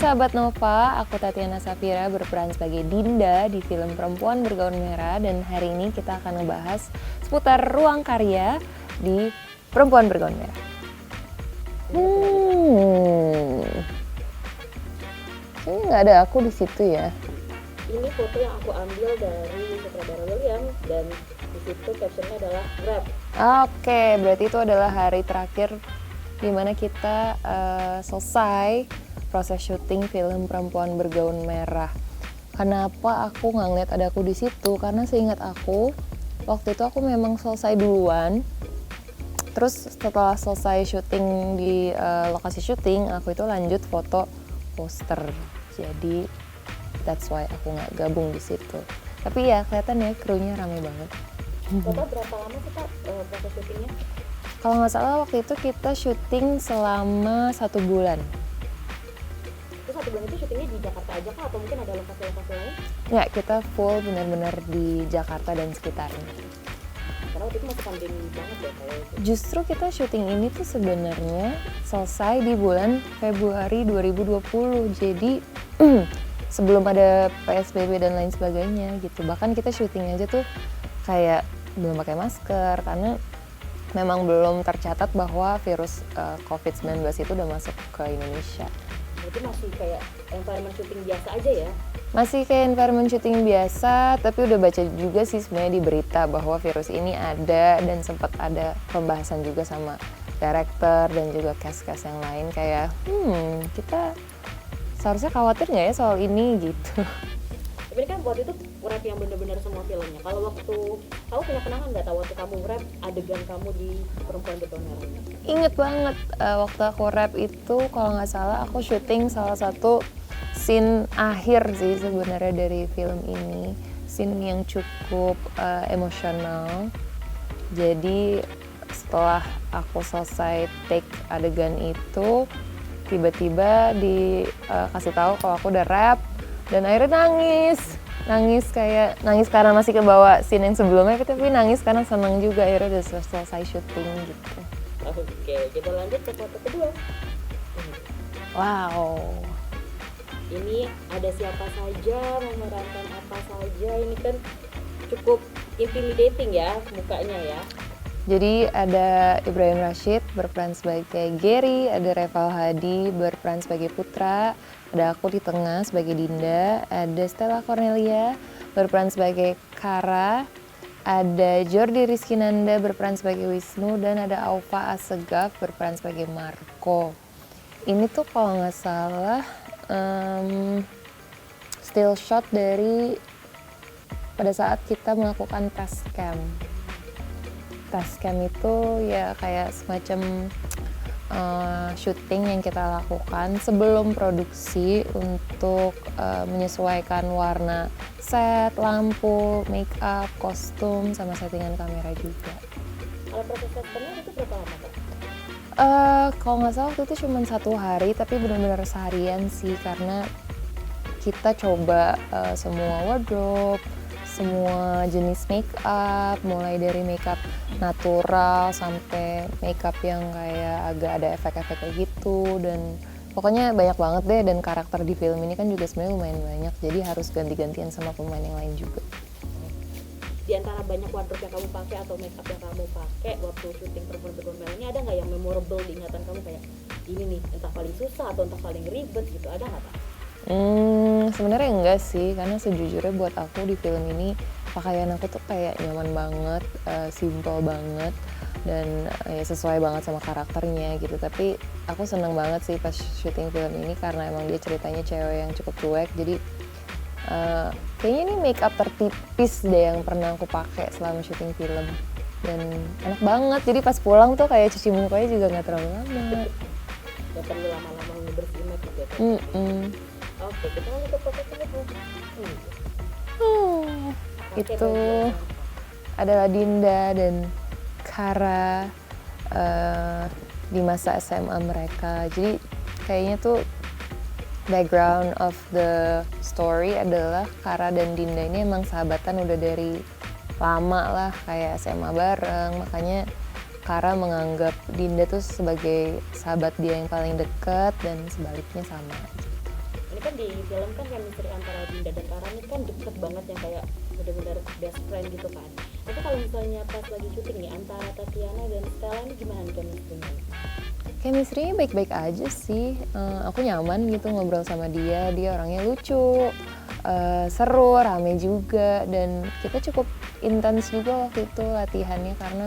sahabat Nova, aku Tatiana Safira berperan sebagai Dinda di film Perempuan Bergaun Merah dan hari ini kita akan ngebahas seputar ruang karya di Perempuan Bergaun Merah. Kayaknya nggak ada aku di situ ya. Ini foto yang aku ambil dari sutradara William dan di situ captionnya adalah Grab. Oke, berarti itu adalah hari terakhir di mana kita selesai proses syuting film Perempuan Bergaun Merah. Kenapa aku nggak ngeliat ada aku di situ? Karena seingat aku, waktu itu aku memang selesai duluan. Terus setelah selesai syuting di lokasi syuting, aku itu lanjut foto poster. Jadi that's why aku nggak gabung di situ. Tapi ya kelihatan ya krunya ramai banget. Total berapa lama sih Kak proses syutingnya? Kalau nggak salah waktu itu kita syuting selama 1 bulan. Terus 1 bulan itu syutingnya di Jakarta aja Kak atau mungkin ada lokasi-lokasi lain? Ya, kita full benar-benar di Jakarta dan sekitarnya. Karena waktu itu masih pandemi banget ya kayak itu. Justru kita syuting ini tuh sebenarnya selesai di bulan Februari 2020. Jadi sebelum ada PSBB dan lain sebagainya gitu. Bahkan kita syuting aja tuh kayak belum pakai masker karena memang belum tercatat bahwa virus COVID-19 itu udah masuk ke Indonesia. Berarti masih kayak environment syuting biasa aja ya? Masih kayak environment syuting biasa, tapi udah baca juga sih sebenarnya di berita bahwa virus ini ada dan sempat ada pembahasan juga sama director dan juga cast-cast yang lain kayak kita seharusnya khawatir nggak ya soal ini gitu. Tapi ini kan waktu itu rap yang bener-bener semua filmnya. Kalau waktu kamu punya kenangan nggak tahu waktu kamu rap adegan kamu di Perempuan Bergaun Merah? Ingat banget waktu aku rap itu kalau nggak salah aku syuting salah satu scene akhir sih sebenarnya dari film ini, scene yang cukup emosional. Jadi setelah aku selesai take adegan itu tiba-tiba dikasih tahu kalau aku udah rap dan akhirnya nangis karena masih kebawa scene yang sebelumnya tapi nangis karena senang juga akhirnya udah selesai syuting gitu. Oke, kita lanjut ke foto kedua. Wow. Ini ada siapa saja, memerankan apa saja, ini kan cukup intimidating ya mukanya ya. Jadi ada Ibrahim Rashid berperan sebagai Gary, ada Reval Hadi berperan sebagai Putra, ada aku di tengah sebagai Dinda, ada Stella Cornelia berperan sebagai Kara, ada Jordi Rizkinanda berperan sebagai Wisnu, dan ada Aufa Assegaf berperan sebagai Marco. Ini tuh kalau nggak salah still shot dari pada saat kita melakukan test cam. Test cam itu ya kayak semacam syuting yang kita lakukan sebelum produksi untuk menyesuaikan warna set, lampu, make up, kostum, sama settingan kamera juga. Kalau proses tesnya itu berapa lama Kak? Kalau nggak salah waktu itu cuma 1 hari, tapi benar-benar seharian sih karena kita coba semua wardrobe, semua jenis make up, mulai dari make up natural sampai make up yang kayak agak ada efek-efek kayak gitu, dan pokoknya banyak banget deh. Dan karakter di film ini kan juga sebenarnya lumayan banyak, jadi harus ganti-gantian sama pemain yang lain juga. Di antara banyak wardrobe yang kamu pakai atau make up yang kamu pakai waktu syuting Perempuan Bergaun Merah ini ada nggak yang memorable di ingatan kamu kayak ini nih entah paling susah atau entah paling ribet gitu, ada nggak Kak? Sebenarnya enggak sih, karena sejujurnya buat aku di film ini pakaian aku tuh kayak nyaman banget, simple banget, dan ya sesuai banget sama karakternya gitu. Tapi aku seneng banget sih pas syuting film ini karena emang dia ceritanya cewek yang cukup cuek, jadi kayaknya ini make up tertipis deh yang pernah aku pakai selama syuting film, dan enak banget. Jadi pas pulang tuh kayak cuci mukanya juga nggak terlalu lama. Gak perlu lama-lama ngebersihin make up ya Kak? Oke, kita lanjut ke foto selanjutnya. Itu adalah Dinda dan Kara di masa SMA mereka. Jadi kayaknya tuh background of the story adalah Kara dan Dinda ini emang sahabatan udah dari lama lah, kayak SMA bareng, makanya Kara menganggap Dinda tuh sebagai sahabat dia yang paling dekat dan sebaliknya sama. kan di film kan chemistry antara Dinda dan Kara ini kan deket banget yang kayak bener-bener best friend gitu kan. Tapi kalau misalnya pas lagi syuting nih antara Tatiana dan Stella ini gimana nih chemistry-nya? Chemistry-nya baik-baik aja sih. Aku nyaman gitu ngobrol sama dia. Dia orangnya lucu, seru, rame juga, dan kita cukup intens juga waktu itu latihannya karena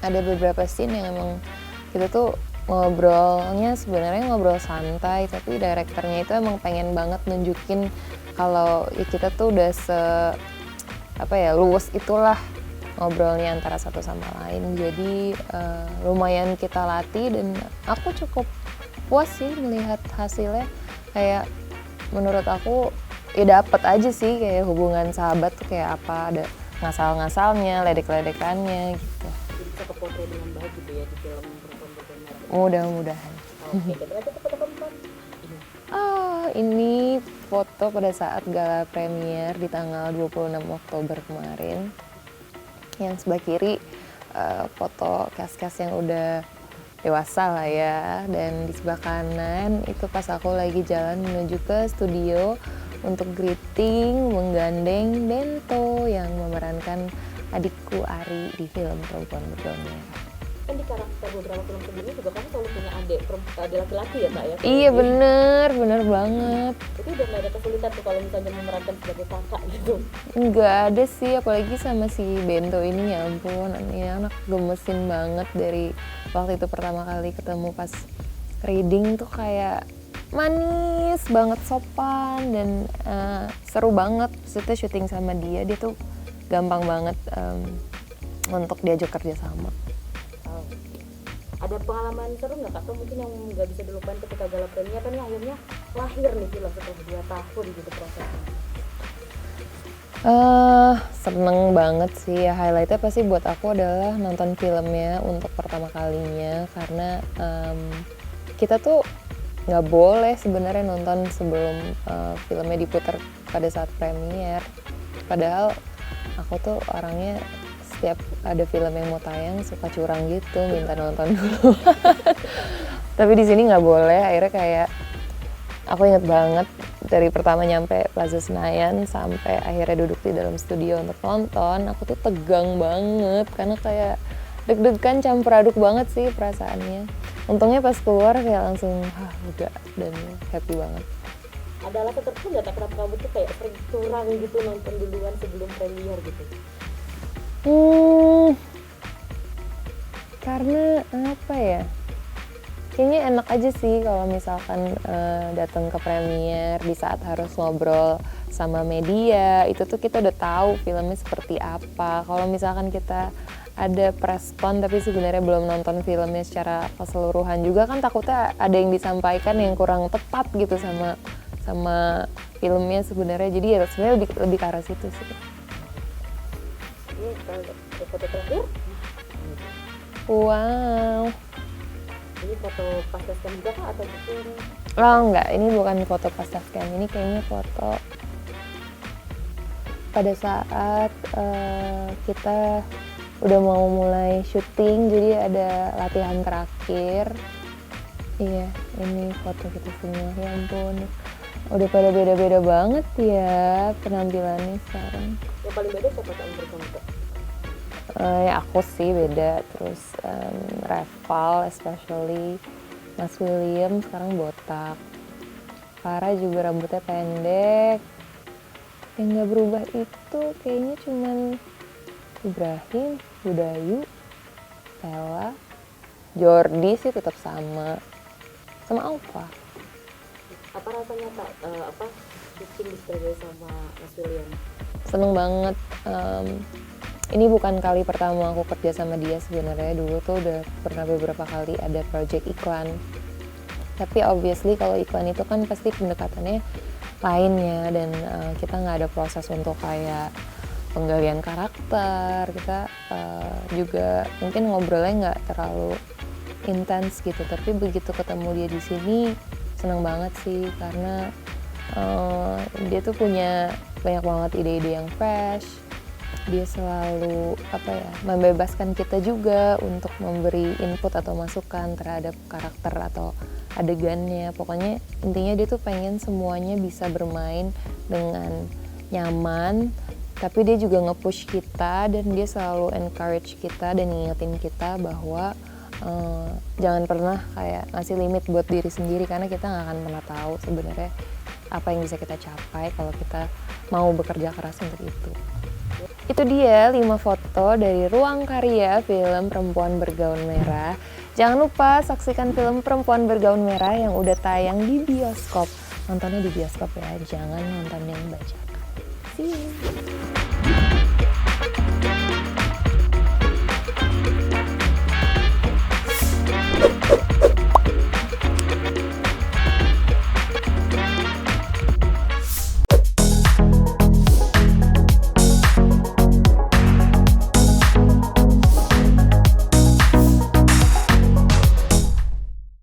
ada beberapa scene yang emang kita tuh ngobrolnya sebenarnya ngobrol santai, tapi direkturnya itu emang pengen banget nunjukin kalau ya kita tuh udah luwes itulah ngobrolnya antara satu sama lain. Jadi lumayan kita latih dan aku cukup puas sih melihat hasilnya. Kayak menurut aku ya dapet aja sih kayak hubungan sahabat tuh kayak apa, ada ngasal-ngasalnya, ledek-ledekannya gitu. Jadi bisa kepotret dengan baik gitu ya di film Perempuan Bergenar. Mudah-mudahan. Oke, dan berarti itu foto keempat. Ini foto pada saat gala premier di tanggal 26 Oktober kemarin. Yang sebelah kiri foto cast-cast yang udah dewasa lah ya, dan di sebelah kanan itu pas aku lagi jalan menuju ke studio untuk greeting menggandeng Bento yang memerankan adikku Ari di film Perempuan Bergenar. Kan di karakter beberapa film sebelumnya juga kamu selalu punya adik laki-laki ya Kak ya? Iya bener banget. Itu udah gak ada kesulitan tuh kalau misalnya memerankan sebagai kakak gitu? Nggak ada sih, apalagi sama si Bento ini, ya ampun, ini anak gemesin banget. Dari waktu itu pertama kali ketemu pas reading tuh kayak manis banget, sopan, dan seru banget. Maksudnya syuting sama dia tuh gampang banget untuk diajak kerja sama. Ada pengalaman seru nggak Kak? Atau mungkin yang nggak bisa dilupain ketika gala premier kan akhirnya lahir nih film setelah 2 tahun gitu prosesnya? Seneng banget sih ya, highlightnya pasti buat aku adalah nonton filmnya untuk pertama kalinya, karena kita tuh nggak boleh sebenarnya nonton sebelum filmnya diputar pada saat premier. Padahal aku tuh orangnya setiap ada film yang mau tayang suka curang gitu, minta nonton dulu. Tapi di sini nggak boleh. Akhirnya kayak aku inget banget dari pertama nyampe Plaza Senayan sampai akhirnya duduk di dalam studio untuk nonton, aku tuh tegang banget karena kayak deg-degan campur aduk banget sih perasaannya. Untungnya pas keluar kayak langsung udah, dan happy banget. Ada alasan tertentu nggak tak kenapa kamu tuh kayak sering curang gitu nonton duluan sebelum premier gitu? Karena apa ya? Kayaknya enak aja sih kalau misalkan datang ke premier di saat harus ngobrol sama media, itu tuh kita udah tahu filmnya seperti apa. Kalau misalkan kita ada press con tapi sebenarnya belum nonton filmnya secara keseluruhan juga kan takutnya ada yang disampaikan yang kurang tepat gitu sama filmnya sebenarnya. Jadi ya sebenarnya lebih ke arah situ sih. Ini foto terakhir. Wow. Ini foto pas scan juga Kak atau mungkin? Oh enggak, ini bukan foto pas scan, ini kayaknya foto pada saat kita udah mau mulai syuting, jadi ada latihan terakhir. Iya, ini foto kita semua, ya ampun. Udah pada beda-beda banget ya penampilannya sekarang. Yang paling beda siapa Kak menurut kamu Kak? Ya aku sih beda, terus Reval especially, Mas William sekarang botak, Farah juga rambutnya pendek. Yang nggak berubah itu kayaknya cuman Ibrahim, Budayu, Stella, Jordi sih tetap sama Alfa. Apa rasanya Kak syuting di sama Mas William? Seneng banget. Ini bukan kali pertama aku kerja sama dia sebenarnya. Dulu tuh udah pernah beberapa kali ada project iklan. Tapi obviously kalau iklan itu kan pasti pendekatannya lain ya, dan kita nggak ada proses untuk kayak penggalian karakter. Kita juga mungkin ngobrolnya nggak terlalu intens gitu. Tapi begitu ketemu dia di sini seneng banget sih, karena dia tuh punya banyak banget ide-ide yang fresh. dia selalu membebaskan kita juga untuk memberi input atau masukan terhadap karakter atau adegannya. Pokoknya intinya dia tuh pengen semuanya bisa bermain dengan nyaman, tapi dia juga nge-push kita dan dia selalu encourage kita dan ngingetin kita bahwa jangan pernah kayak ngasih limit buat diri sendiri, karena kita nggak akan pernah tahu sebenarnya apa yang bisa kita capai kalau kita mau bekerja keras untuk itu. Itu dia 5 foto dari Ruang Karya film Perempuan Bergaun Merah. Jangan lupa saksikan film Perempuan Bergaun Merah yang udah tayang di bioskop. Nontonnya di bioskop ya, jangan nonton yang bajakan. See you!